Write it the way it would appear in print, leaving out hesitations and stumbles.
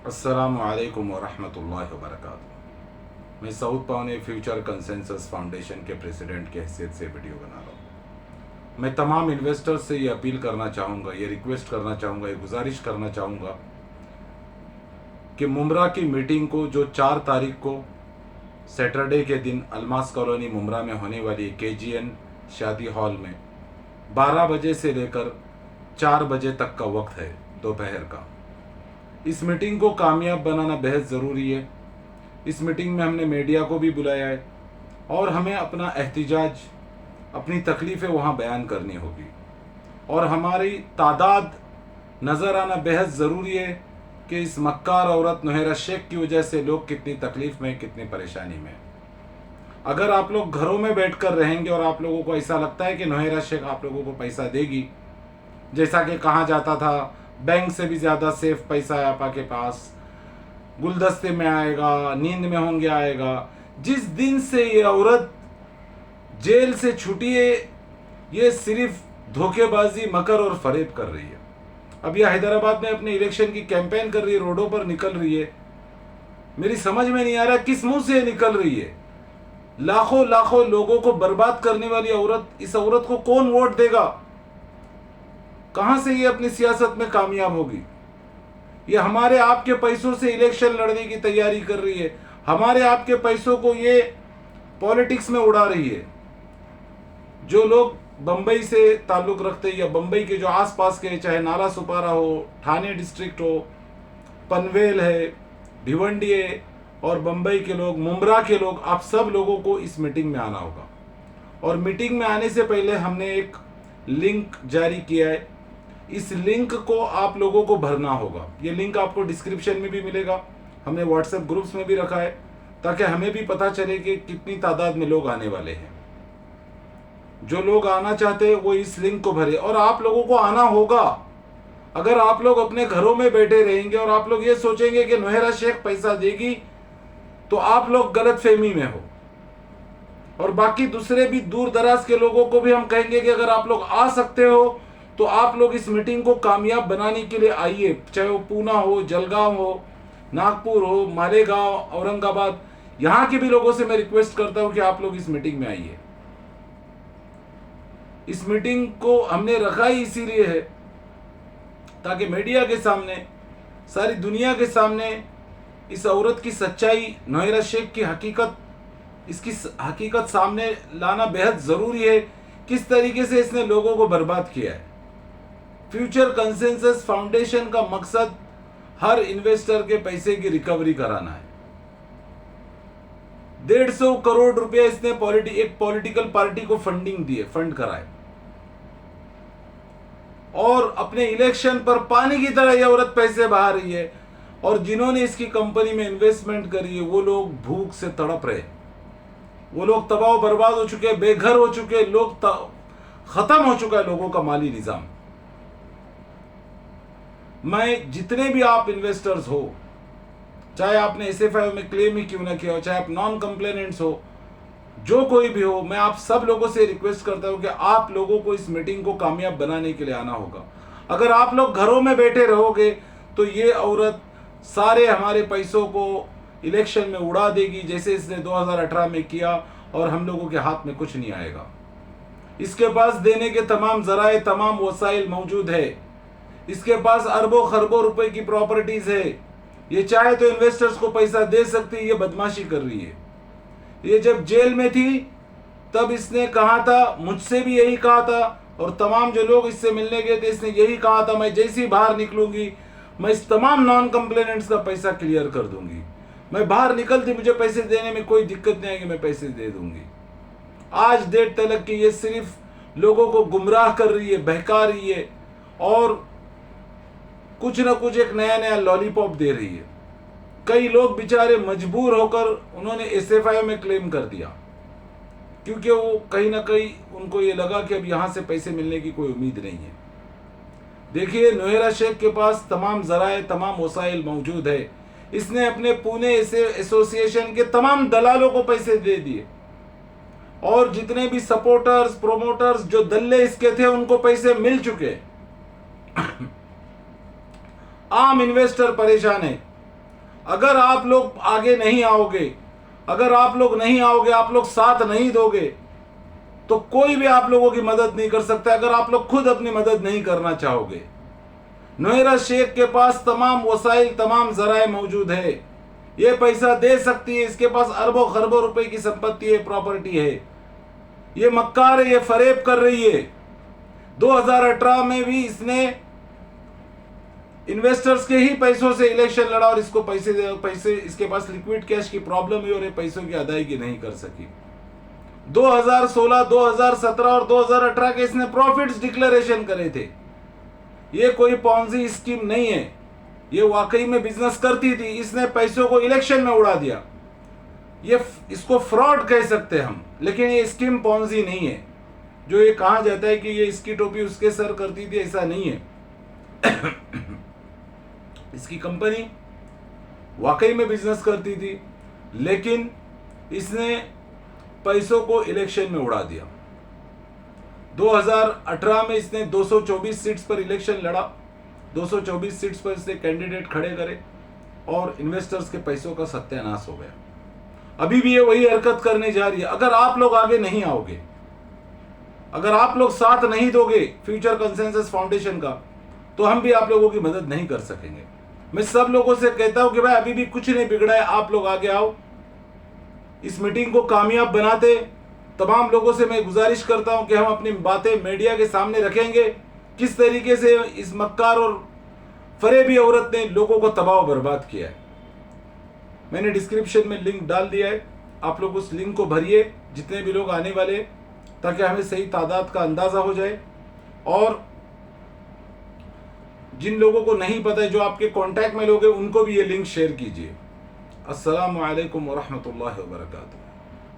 अस्सलामुअलैकुम वरहमतुल्लाहि वबरकातुहू। मैं सऊद पावने फ्यूचर कंसेंसस फाउंडेशन के प्रेसिडेंट की हैसियत से वीडियो बना रहा हूँ। मैं तमाम इन्वेस्टर्स से ये अपील करना चाहूँगा, ये रिक्वेस्ट करना चाहूँगा, ये गुजारिश करना चाहूँगा कि मुमरा की मीटिंग को जो 4 तारीख को सैटरडे के दिन अलमास कॉलोनी मुमरा में होने वाली KGN शादी हॉल में 12 बजे से लेकर 4 बजे तक का वक्त है दोपहर का। इस मीटिंग को कामयाब बनाना बेहद ज़रूरी है। इस मीटिंग में हमने मीडिया को भी बुलाया है और हमें अपना एहतिजाज, अपनी तकलीफ़ें वहाँ बयान करनी होगी और हमारी तादाद नज़र आना बेहद ज़रूरी है कि इस मक्कार औरत नुहैरा शेख की वजह से लोग कितनी तकलीफ़ में, कितनी परेशानी में। अगर आप लोग घरों में बैठकर रहेंगे और आप लोगों को ऐसा लगता है कि नुहैरा शेख आप लोगों को पैसा देगी, जैसा कि कहा जाता था बैंक से भी ज़्यादा सेफ पैसा है आपा के पास, गुलदस्ते में आएगा, नींद में होंगे आएगा। जिस दिन से ये औरत जेल से छूटी है, ये सिर्फ धोखेबाजी, मकर और फरेब कर रही है। अब यह हैदराबाद में अपने इलेक्शन की कैंपेन कर रही है, रोडों पर निकल रही है। मेरी समझ में नहीं आ रहा किस मुंह से निकल रही है। लाखों लाखों लोगों को बर्बाद करने वाली औरत, इस औरत को कौन वोट देगा? कहां से ये अपनी सियासत में कामयाब होगी? ये हमारे आपके पैसों से इलेक्शन लड़ने की तैयारी कर रही है, हमारे आपके पैसों को ये पॉलिटिक्स में उड़ा रही है। जो लोग बंबई से ताल्लुक़ रखते हैं या बंबई के जो आसपास के, चाहे नाला सुपारा हो, ठाणे डिस्ट्रिक्ट हो, पनवेल है, भिवंडी है, और बंबई के लोग, मुमरा के लोग, आप सब लोगों को इस मीटिंग में आना होगा। और मीटिंग में आने से पहले हमने एक लिंक जारी किया है। इस लिंक को आप लोगों को भरना होगा। ये लिंक आपको डिस्क्रिप्शन में भी मिलेगा, हमने व्हाट्सएप ग्रुप्स में भी रखा है, ताकि हमें भी पता चले कि कितनी तादाद में लोग आने वाले हैं। जो लोग आना चाहते हैं वो इस लिंक को भरे और आप लोगों को आना होगा। अगर आप लोग अपने घरों में बैठे रहेंगे और आप लोग ये सोचेंगे कि नुहैरा शेख पैसा देगी, तो आप लोग गलत फहमी में हो। और बाकी दूसरे भी दूर दराज के लोगों को भी हम कहेंगे कि अगर आप लोग आ सकते हो तो आप लोग इस मीटिंग को कामयाब बनाने के लिए आइए। चाहे वो पूना हो, जलगांव हो, नागपुर हो, मालेगांव, औरंगाबाद, यहाँ के भी लोगों से मैं रिक्वेस्ट करता हूँ कि आप लोग इस मीटिंग में आइए। इस मीटिंग को हमने रखा ही इसीलिए है ताकि मीडिया के सामने, सारी दुनिया के सामने इस औरत की सच्चाई, नुहैरा शेख की हकीकत, इसकी हकीकत सामने लाना बेहद ज़रूरी है। किस तरीके से इसने लोगों को बर्बाद किया है। फ्यूचर कंसेंसस फाउंडेशन का मकसद हर इन्वेस्टर के पैसे की रिकवरी कराना है। 150 करोड़ रुपया इसने एक पॉलिटिकल पार्टी को फंडिंग दिए, फंड कराए, और अपने इलेक्शन पर पानी की तरह यह औरत पैसे बहा रही है। और जिन्होंने इसकी कंपनी में इन्वेस्टमेंट करी है वो लोग भूख से तड़प रहे, वो लोग तबाह बर्बाद हो चुके, बेघर हो चुके, लोग खत्म हो चुका है लोगों का माली निजाम। मैं जितने भी आप इन्वेस्टर्स हो, चाहे आपने SFI में क्लेम ही क्यों ना किया हो, चाहे आप नॉन कंप्लेनेंट्स हो, जो कोई भी हो, मैं आप सब लोगों से रिक्वेस्ट करता हूं कि आप लोगों को इस मीटिंग को कामयाब बनाने के लिए आना होगा। अगर आप लोग घरों में बैठे रहोगे तो ये औरत सारे हमारे पैसों को इलेक्शन में उड़ा देगी, जैसे इसने 2018 में किया, और हम लोगों के हाथ में कुछ नहीं आएगा। इसके पास देने के तमाम जराए, तमाम वसाइल मौजूद है। इसके पास अरबों खरबों रुपए की प्रॉपर्टीज है। ये चाहे तो इन्वेस्टर्स को पैसा दे सकती है। ये बदमाशी कर रही है। ये जब जेल में थी तब इसने कहा था, मुझसे भी यही कहा था, और तमाम जो लोग इससे मिलने गए थे इसने यही कहा था, मैं जैसे ही बाहर निकलूंगी मैं इस तमाम नॉन कंप्लेनेंट्स का पैसा क्लियर कर दूंगी। मैं बाहर निकलती, मुझे पैसे देने में कोई दिक्कत नहीं आएगी, मैं पैसे दे दूंगी। आज देर तलक की ये सिर्फ लोगों को गुमराह कर रही है, बहका रही है, और कुछ ना कुछ एक नया नया लॉलीपॉप दे रही है। कई लोग बेचारे मजबूर होकर उन्होंने SFI में क्लेम कर दिया, क्योंकि वो कहीं ना कहीं उनको ये लगा कि अब यहाँ से पैसे मिलने की कोई उम्मीद नहीं है। देखिए, नुहैरा शेख के पास तमाम जराए, तमाम वसाइल मौजूद है। इसने अपने पुणे एसोसिएशन के तमाम दलालों को पैसे दे दिए, और जितने भी सपोर्टर्स, प्रोमोटर्स, जो दल्ले इसके थे, उनको पैसे मिल चुके। आम इन्वेस्टर परेशान है। अगर आप लोग आगे नहीं आओगे, अगर आप लोग नहीं आओगे, आप लोग साथ नहीं दोगे, तो कोई भी आप लोगों की मदद नहीं कर सकता अगर आप लोग खुद अपनी मदद नहीं करना चाहोगे। नोएरा शेख के पास तमाम वसाइल, तमाम जराए मौजूद है, ये पैसा दे सकती है, इसके पास अरबों खरबों रुपए की संपत्ति है, प्रॉपर्टी है। ये मक्कार है, ये फरेब कर रही है। 2018 में भी इसने इन्वेस्टर्स के ही पैसों से इलेक्शन लड़ा और इसको पैसे इसके पास लिक्विड कैश की प्रॉब्लम है और ये पैसों की अदायगी नहीं कर सकी। 2016, 2017 और 2018 के इसने प्रॉफिट्स डिक्लेरेशन करे थे। ये कोई पॉन्जी स्कीम नहीं है, ये वाकई में बिजनेस करती थी। इसने पैसों को इलेक्शन में उड़ा दिया। इसको फ्रॉड कह सकते हैं हम, लेकिन ये स्कीम पॉन्जी नहीं है। जो ये कहा जाता है कि ये इसकी टोपी उसके सर करती थी, ऐसा नहीं है। इसकी कंपनी वाकई में बिजनेस करती थी, लेकिन इसने पैसों को इलेक्शन में उड़ा दिया। 2018 में इसने 224 सीट्स पर इलेक्शन लड़ा, 224 सीट्स पर इसने कैंडिडेट खड़े करे और इन्वेस्टर्स के पैसों का सत्यानाश हो गया। अभी भी ये वही हरकत करने जा रही है। अगर आप लोग आगे नहीं आओगे, अगर आप लोग साथ नहीं दोगे फ्यूचर कंसेंसस फाउंडेशन का, तो हम भी आप लोगों की मदद नहीं कर सकेंगे। मैं सब लोगों से कहता हूं कि भाई अभी भी कुछ नहीं बिगड़ा है, आप लोग आगे आओ, इस मीटिंग को कामयाब बनाते। तमाम लोगों से मैं गुजारिश करता हूं कि हम अपनी बातें मीडिया के सामने रखेंगे, किस तरीके से इस मक्कार और फरेबी औरत ने लोगों को तबाह बर्बाद किया है। मैंने डिस्क्रिप्शन में लिंक डाल दिया है, आप लोग उस लिंक को भरिए, जितने भी लोग आने वाले, ताकि हमें सही तादाद का अंदाज़ा हो जाए। और जिन लोगों को नहीं पता है, जो आपके कांटेक्ट में लोग हैं, उनको भी ये लिंक शेयर कीजिए। अस्सलामु अलैकुम व रहमतुल्लाहि व बरकातुहू।